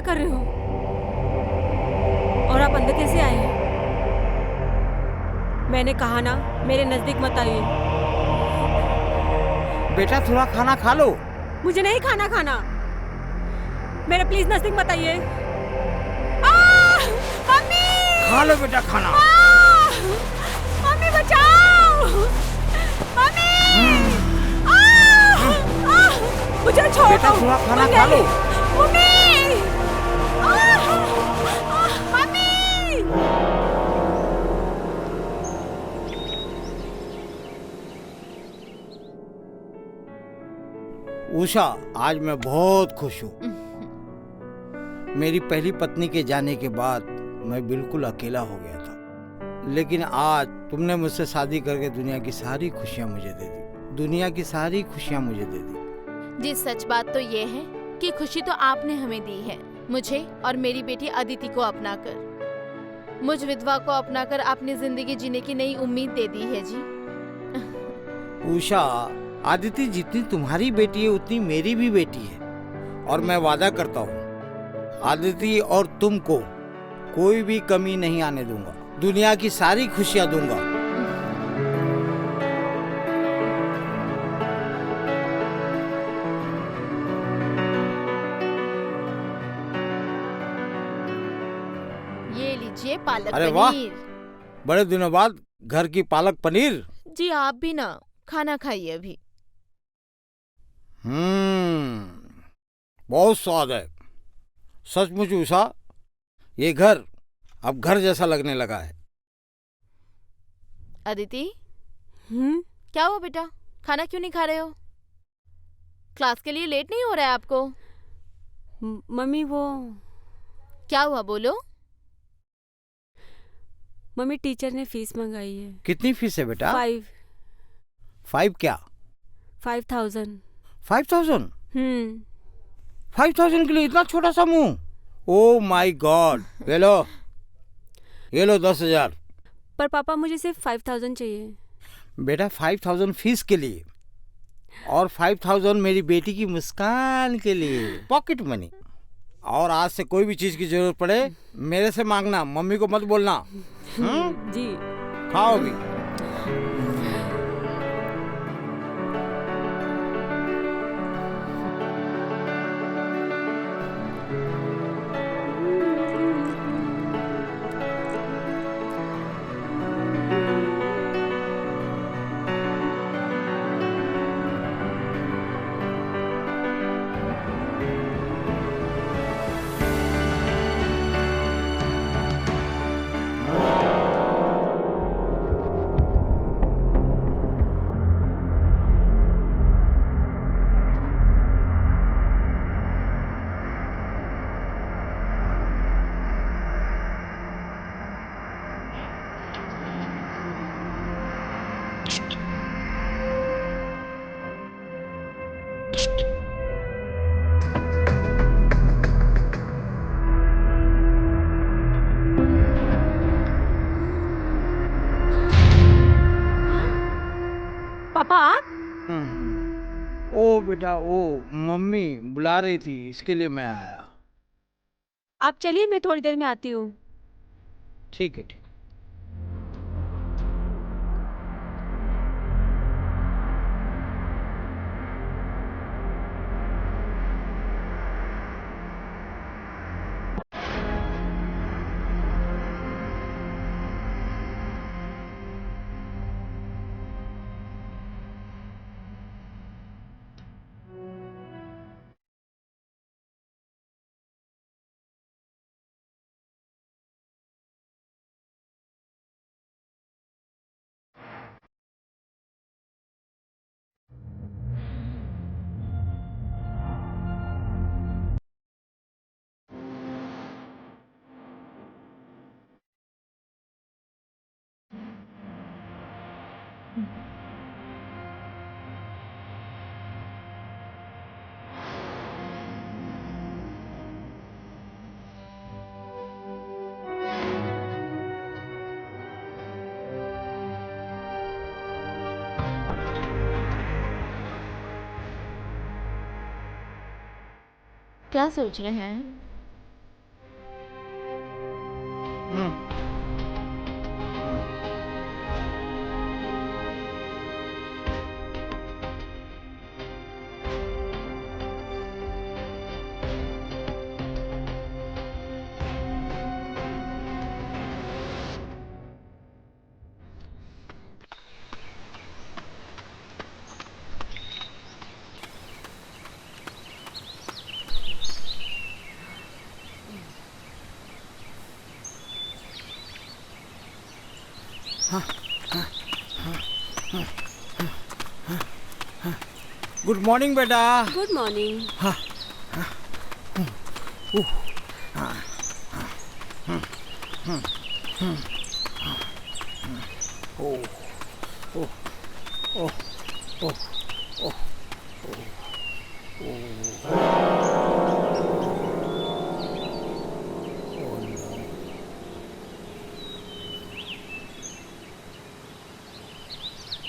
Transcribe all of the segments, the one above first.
कर रहे हो? और आप अंदर कैसे आए हैं? मैंने कहा ना, मेरे नजदीक मत आइए। बेटा थोड़ा खाना खा लो। मुझे नहीं खाना। मेरे प्लीज नजदीक मत आइए। मम्मी! खा लो बेटा खाना। मम्मी बचाओ! मम्मी! मुझे छोड़ बेटा दो। थोड़ा खाना खा लो। मम्मी! मम्मी! उषा, आज मैं बहुत खुश हूँ। मेरी पहली पत्नी के जाने के बाद मैं बिल्कुल अकेला हो गया था, लेकिन आज तुमने मुझसे शादी करके दुनिया की सारी खुशियाँ मुझे दे दी। दुनिया की सारी खुशियाँ मुझे दे दी। जी सच बात तो ये है कि खुशी तो आपने हमें दी है, मुझे और मेरी बेटी अदिति को अपनाकर। मुझ विधवा को अपनाकर आपने जिंदगी जीने की नई उम्मीद दे दी है जी। उषा, आदिति जितनी तुम्हारी बेटी है उतनी मेरी भी बेटी है, और मैं वादा करता हूँ आदिति और तुमको कोई भी कमी नहीं आने दूंगा। दुनिया की सारी खुशियाँ दूंगा। ये लीजिए पालक अरे वाह! पनीर। बड़े दिनों बाद घर की पालक पनीर। जी आप भी ना खाना खाइए अभी। बहुत स्वाद है। सचमुच उषा, ये घर अब घर जैसा लगने लगा है। अदिति, क्या हुआ बेटा, खाना क्यों नहीं खा रहे हो? क्लास के लिए लेट नहीं हो रहा है आपको? मम्मी वो क्या हुआ बोलो। मम्मी टीचर ने फीस मंगाई है। कितनी फीस है बेटा? 5 क्या? 5,000। 5,000? 5,000 के लिए इतना छोटा सा मुंह? Oh my God! ये लो 10,000। पर पापा मुझे सिर्फ 5,000 चाहिए। बेटा 5,000 फीस के लिए और 5,000 मेरी बेटी की मुस्कान के लिए, पॉकेट मनी। और आज से कोई भी चीज की जरूरत पड़े मेरे से मांगना, मम्मी को मत बोलना। जी। खाओ भी। पापा आप? ओ बेटा, ओ मम्मी बुला रही थी, इसके लिए मैं आया। आप चलिए, मैं थोड़ी देर में आती हूँ। ठीक है, ठीक। क्या सोच रहे हैं? गुड मॉर्निंग बेटा। Good morning.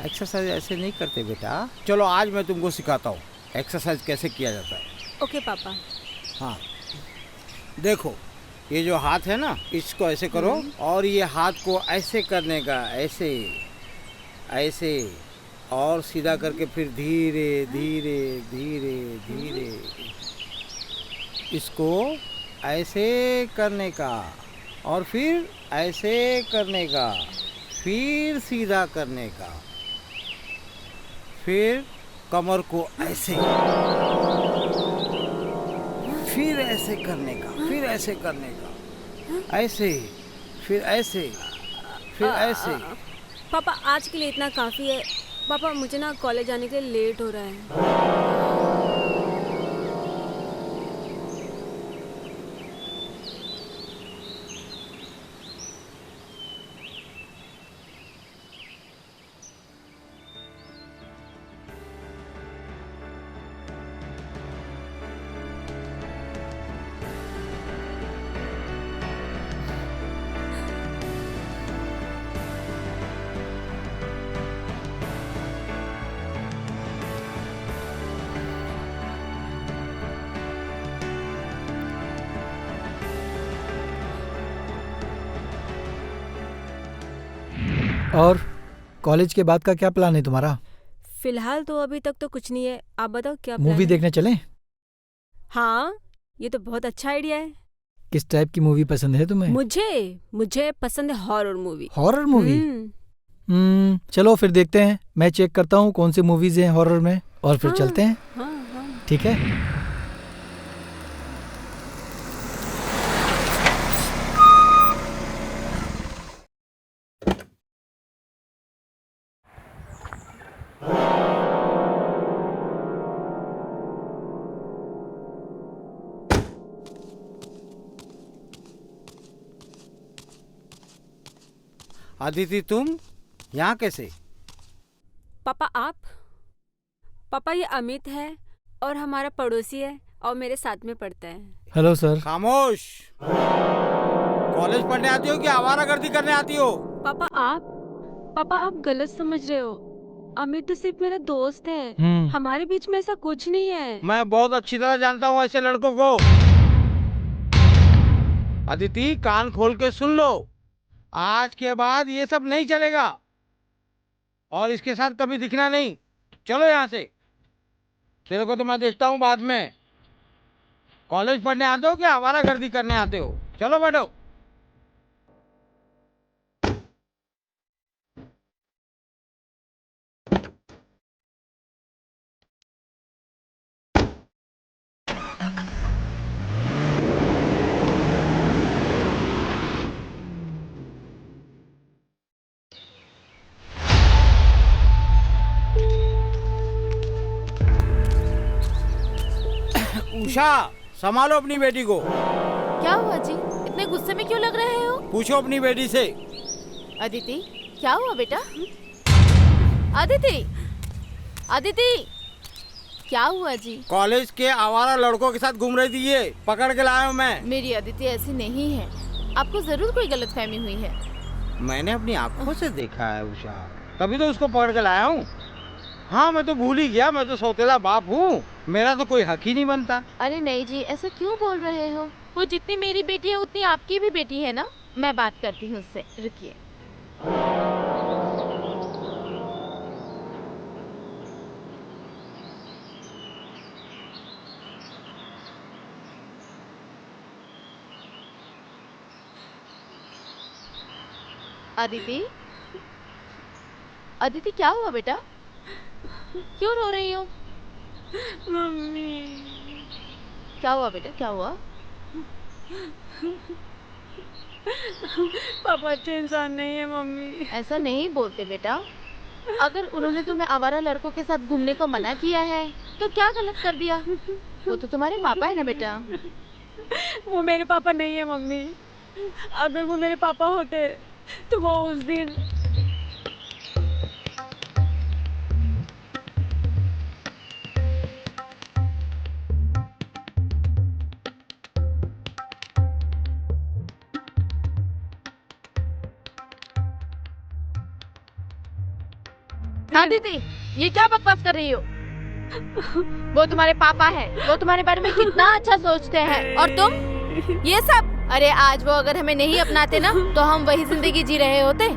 एक्सरसाइज ऐसे नहीं करते बेटा। चलो आज मैं तुमको सिखाता हूँ एक्सरसाइज कैसे किया जाता है। ओके पापा। हाँ देखो, ये जो हाथ है ना, इसको ऐसे करो और ये हाथ को ऐसे करने का, ऐसे ऐसे, और सीधा करके फिर धीरे धीरे धीरे धीरे इसको ऐसे करने का, और फिर ऐसे करने का, फिर सीधा करने का, फिर कमर को ऐसे, फिर ऐसे करने का, फिर ऐसे करने का, ऐसे, फिर ऐसे, फिर ऐसे। पापा आज के लिए इतना काफ़ी है। पापा मुझे ना कॉलेज जाने के लिए लेट हो रहा है। और कॉलेज के बाद का क्या प्लान है तुम्हारा? फिलहाल तो अभी तक तो कुछ नहीं है। आप बताओ क्या प्लान मूवी है? देखने चलें? हाँ, ये तो बहुत अच्छा आइडिया है। किस टाइप की मूवी पसंद है तुम्हें? मुझे पसंद है हॉरर मूवी। Horror movie? चलो फिर देखते हैं। मैं चेक करता हूँ कौन सी मूवीज हैं हॉरर में, और फिर चलते हैं। हाँ। ठीक है। अदिति तुम यहाँ कैसे? पापा ये अमित है और हमारा पड़ोसी है और मेरे साथ में पढ़ता है। Hello sir. खामोश। कॉलेज पढ़ने आती हो कि आवारागर्दी करने आती हो? पापा आप गलत समझ रहे हो। अमित तो सिर्फ मेरा दोस्त है। हमारे बीच में ऐसा कुछ नहीं है। मैं बहुत अच्छी तरह जानता हूँ ऐसे लड़कों को। अदिति कान खोल के सुन लो, आज के बाद ये सब नहीं चलेगा और इसके साथ कभी दिखना नहीं। चलो यहाँ से, तेरे को तो मैं देखता हूँ बाद में। कॉलेज पढ़ने आते हो कि आवारागर्दी करने आते हो? चलो बैठो। उषा, संभालो अपनी बेटी को। क्या हुआ जी? इतने गुस्से में क्यों लग रहे हो? पूछो अपनी बेटी से। अदिति, क्या हुआ बेटा? अदिति, अदिति, क्या हुआ जी? कॉलेज के आवारा लड़कों के साथ घूम रही थी, ये पकड़ के लाया हूँ मैं। मेरी अदिति ऐसी नहीं है, आपको जरूर कोई गलतफहमी हुई है। मैंने अपनी आंखों से देखा है उषा, तभी तो उसको पकड़ के लाया हूँ। हाँ मैं तो भूल ही गया, मैं तो सौतेला बाप हूँ, मेरा तो कोई हक ही नहीं बनता। अरे नहीं जी, ऐसा क्यों बोल रहे हो? वो जितनी मेरी बेटी है उतनी आपकी भी बेटी है ना। मैं बात करती हूँ उससे, रुकिए। अदिति, अदिति क्या हुआ बेटा? क्यों रो रही हो? मम्मी, क्या हुआ बेटा, क्या हुआ? पापा अच्छे इंसान नहीं है मम्मी। ऐसा नहीं बोलते बेटा। अगर उन्होंने तुम्हें आवारा लड़कों के साथ घूमने को मना किया है तो क्या गलत कर दिया? वो तो तुम्हारे पापा है ना बेटा। वो मेरे पापा नहीं है मम्मी। अगर वो मेरे पापा होते तो वो उस दिन हाँ दीदी, ये क्या बकवास कर रही हो? वो तुम्हारे पापा है, वो तुम्हारे बारे में कितना अच्छा सोचते हैं, और तुम ये सब। अरे आज वो अगर हमें नहीं अपनाते ना तो हम वही जिंदगी जी रहे होते,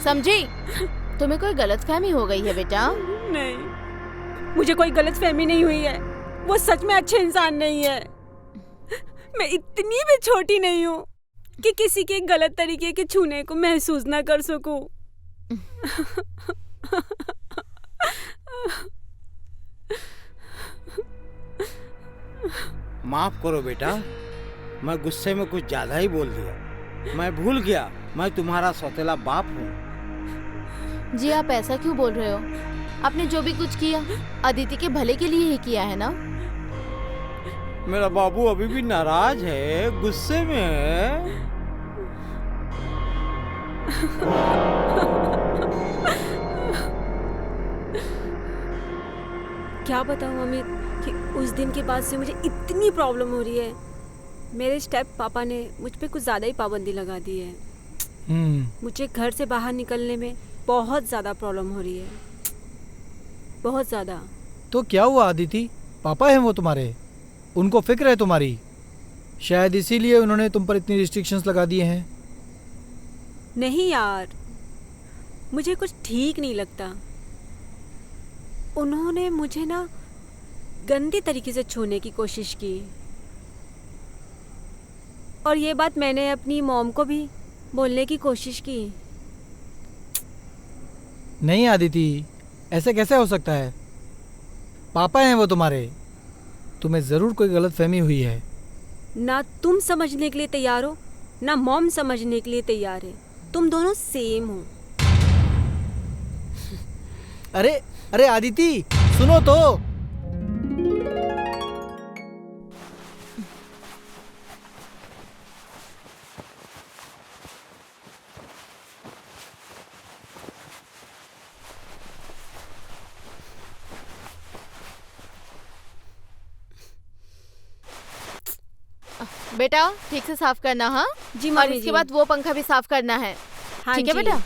समझी? तुम्हें कोई गलतफहमी हो गई है बेटा। नहीं, मुझे कोई गलतफहमी नहीं हुई है। वो सच में अच्छे इंसान नहीं है। मैं इतनी भी छोटी नहीं हूँ कि किसी के गलत तरीके के छूने को महसूस ना कर सकूं। माफ करो बेटा, मैं गुस्से में कुछ ज्यादा ही बोल दिया। मैं भूल गया मैं तुम्हारा सौतेला बाप हूँ। जी आप ऐसा क्यों बोल रहे हो? आपने जो भी कुछ किया अदिति के भले के लिए ही किया है ना। मेरा बाबू अभी भी नाराज है, गुस्से में है। क्या बताऊँ अमित कि उस दिन के बाद से मुझे इतनी प्रॉब्लम हो रही है। मेरे स्टेप पापा ने मुझ पे कुछ ज़्यादा ही पाबंदी लगा दी है। मुझे घर से बाहर निकलने में बहुत ज़्यादा प्रॉब्लम हो रही है, बहुत ज़्यादा। तो क्या हुआ अदिति? पापा हैं वो तुम्हारे, उनको फिक्र है तुम्हारी, शायद इसीलिए उन्होंने तुम पर इतनी रिस्ट्रिक्शंस लगा दिए हैं। नहीं यार, मुझे कुछ ठीक नहीं लगता। उन्होंने मुझे ना गंदी तरीके से छूने की कोशिश की, और ये बात मैंने अपनी मॉम को भी बोलने की कोशिश की। नहीं अदिति, ऐसे कैसे हो सकता है? पापा हैं वो तुम्हारे, तुम्हें ज़रूर कोई गलतफहमी हुई है। ना तुम समझने के लिए तैयार हो, ना मॉम समझने के लिए तैयार है। तुम दोनों सेम हो। अरे अरे अदिति, सुनो तो। बेटा ठीक से साफ करना। हाँ जी और मम्मी इसके जी। बाद वो पंखा भी साफ करना है। हाँ ठीक है जी। बेटा।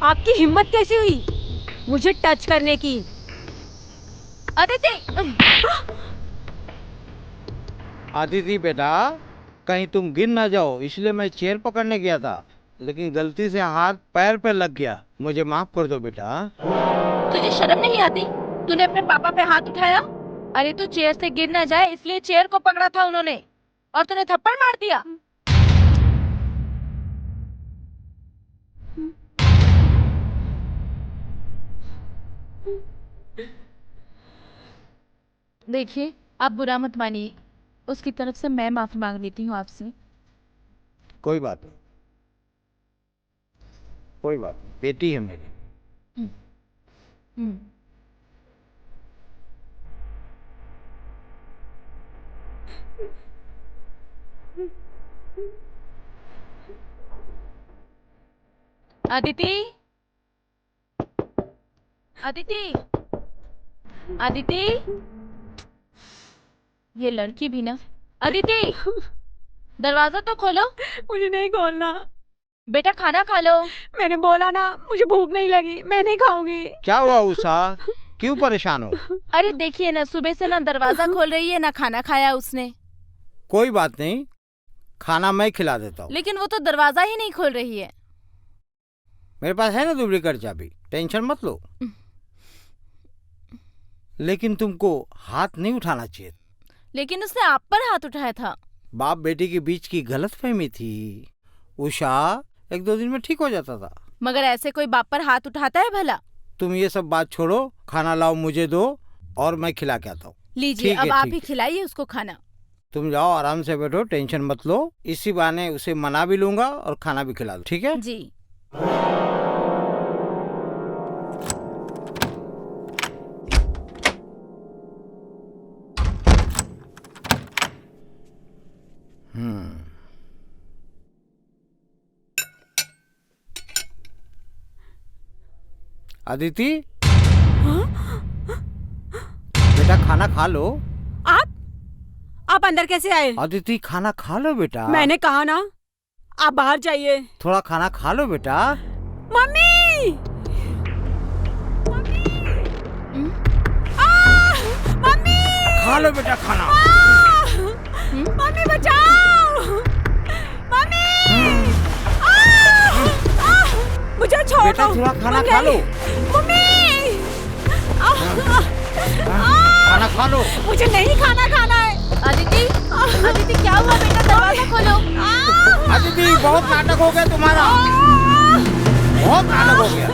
आपकी हिम्मत कैसी हुई मुझे टच करने की? अदिति आदिति बेटा, कहीं तुम गिर ना जाओ इसलिए मैं चेयर पकड़ने गया था, लेकिन गलती से हाथ पैर पे लग गया। मुझे माफ कर दो बेटा। तुझे शर्म नहीं आती? तूने अपने पापा पे हाथ उठाया। अरे तू चेयर से गिर ना जाए इसलिए चेयर को पकड़ा था उन्होंने, और तूने थप्पड़ मार दिया। देखिए आप बुरा मत मानिए, उसकी तरफ से मैं माफी मांग लेती हूँ आपसे। कोई बात नहीं, कोई बात नहीं, बेटी है मेरी। अदिति, अदिति, अदिति, ये लड़की भी ना। अदिति दरवाजा तो खोलो। मुझे नहीं खोलना। बेटा खाना खा लो। मैंने बोला ना, मुझे भूख नहीं लगी, मैं नहीं खाऊंगी। क्या हुआ उषा, क्यों परेशान हो? अरे देखिए ना, सुबह से ना दरवाजा खोल रही है ना खाना खाया उसने। कोई बात नहीं, खाना मैं खिला देता हूँ। लेकिन वो तो दरवाजा ही नहीं खोल रही है। मेरे पास है ना डुप्लीकेट चाबी, टेंशन मत लो। लेकिन तुमको हाथ नहीं उठाना चाहिए। लेकिन उसने आप पर हाथ उठाया था। बाप बेटी के बीच की गलतफहमी थी उषा, 1-2 दिन में ठीक हो जाता था। मगर ऐसे कोई बाप पर हाथ उठाता है भला? तुम ये सब बात छोड़ो, खाना लाओ मुझे दो और मैं खिला के आता हूँ। लीजिए, अब आप ही खिलाइए उसको खाना। तुम जाओ, आराम से बैठो, टेंशन मत लो। इसी बहाने उसे मना भी लूंगा और खाना भी खिला दो, ठीक है? जी। अदिति, बेटा खाना खा लो। आप अंदर कैसे आए? अदिति खाना खा लो बेटा। मैंने कहा ना, आप बाहर जाइए। थोड़ा खाना खा लो बेटा। मम्मी! मम्मी! खा लो बेटा खाना। मम्मी बचाओ! मम्मी! मुझे छोड़ दो। बेटा थोड़ा खाना खा लो। मम्मी! खाना खा लो। मुझे नहीं खाना खाना है। अदिति, अदिति क्या हुआ बेटा? दरवाजा खोलो। अदिति बहुत नाटक हो गया तुम्हारा, बहुत नाटक हो गया।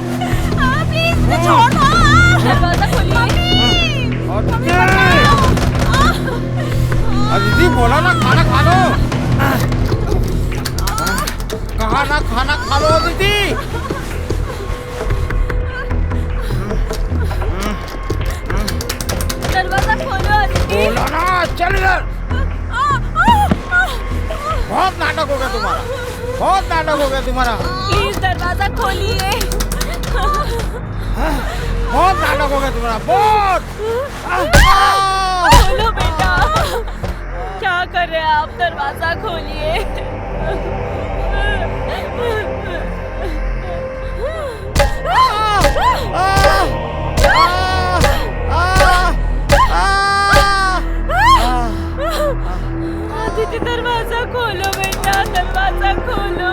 प्लीज मुझे छोड़ दो। दरवाजा खोलिए। अदिति बोला ना खाना खा लो। कहा ना खाना खा लो अदिति। दरवाजा खोलो अदिति। बोला ना, चल इधर। बहुत नाटक हो गया तुम्हारा, बहुत नाटक हो गया तुम्हारा। प्लीज दरवाजा खोलिए। बहुत नाटक हो गया तुम्हारा, बहुत। खोलो बेटा, क्या कर रहे हैं आप? दरवाजा खोलिए। आदिति दरवाजा खोलो बेटा, दरवाजा खोलो।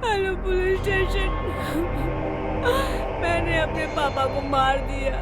हेलो पुलिस स्टेशन, मैंने अपने पापा को मार दिया।